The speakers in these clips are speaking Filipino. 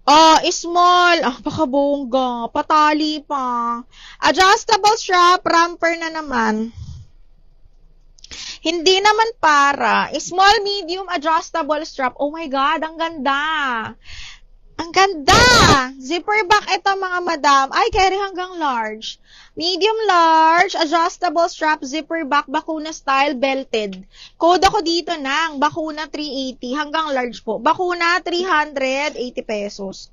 Oh, small. Ah, pakabongga. Patali pa. Adjustable strap, ramper na naman. Hindi naman para. Small, medium, adjustable strap. Oh my God, ang ganda. Ang ganda! Zipper back ito mga madam. Ay, carry hanggang large. Medium large, adjustable strap, zipper back, bakuna style, belted. Code ako dito ng bakuna 380 hanggang large po. Bakuna 380 pesos.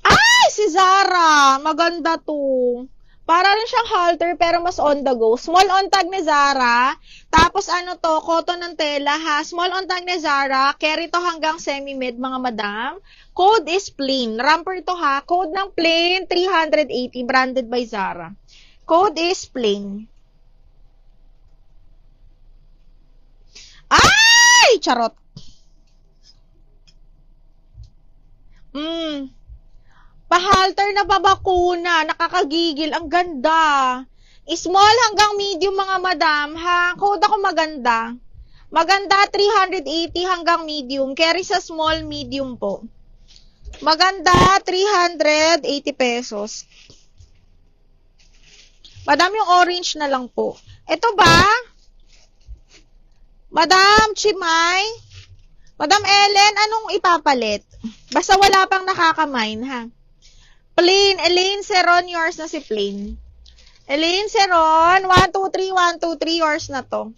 Ay, si Zara! Maganda to. Para rin siyang halter pero mas on the go. Small on tag ni Zara. Tapos ano to, cotton ng tela ha. Small on tag ni Zara. Carry to hanggang semi-mid mga madam. Code is plain. Ramper to ha. Code ng plain 380 branded by Zara. Code is plain. Ay! Charot. Pahalter na babakuna. Nakakagigil. Ang ganda. Small hanggang medium mga madam, ha? Code ako maganda. Maganda 380 hanggang medium. Carry sa small, medium po. Maganda 380 pesos. Madam, yung orange na lang po. Ito ba? Madam Chimay? Madam Ellen, anong ipapalit? Basta wala pang nakakamine, ha? Plain. Elaine Seron, yours na si plain. Elaine Seron, 1, 2, 3, 1, 2, 3, yours na to.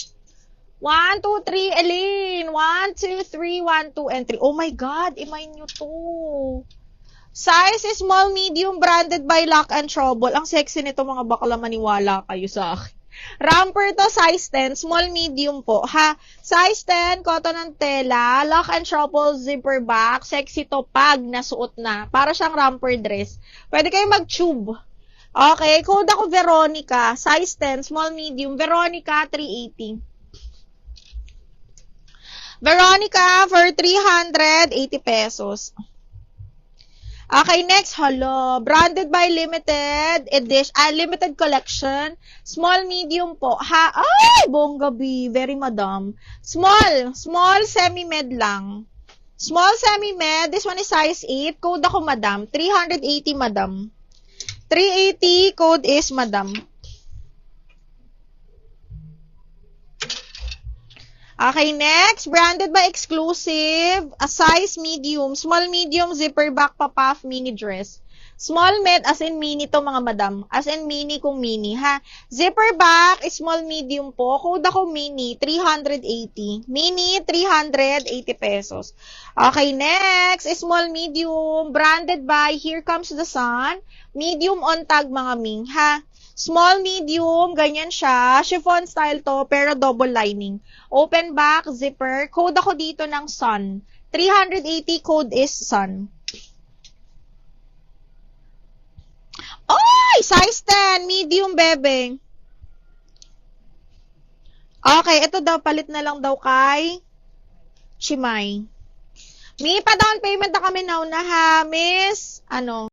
1, 2, 3, Elaine. 1, 2, 3, 1, 2, and 3. Oh my God, imay nyo to. Size is small, medium, branded by Lock and Trouble. Ang sexy nito mga bakla, maniwala kayo sa akin. Ramper to, size 10, small, medium po. Ha? Size 10, cotton ng tela, Lock and Trouble, zipper back. Sexy to pag nasuot na. Para siyang ramper dress. Pwede kayo mag-tube. Okay, code ako Veronica. Size 10, small, medium. Veronica, 380. Veronica for 380 pesos. Okay, next, hello. Branded by limited edition, limited collection. Small, medium po. Ha? Ay, bongga B. Very madam. Small, semi-med lang. Small, semi-med. This one is size 8. Code ako madam. 380 madam. 380, code is madam. Okay, next, branded by Exclusive, a size medium, small medium, zipper back, puff, mini dress. Small med, as in mini to mga madam. As in mini kung mini, ha? Zipper back, small medium po. Code ako mini, 380. Mini, 380 pesos. Okay, next, small medium, branded by Here Comes the Sun. Medium on tag mga ming, ha? Small, medium, ganyan siya. Chiffon style to, pero double lining. Open back, zipper. Code ako dito ng sun. 380, code is sun. Oy! Size 10, medium, bebe. Okay, ito daw, palit na lang daw kay Chimay. May pa down payment na kami now na ha, miss. Ano?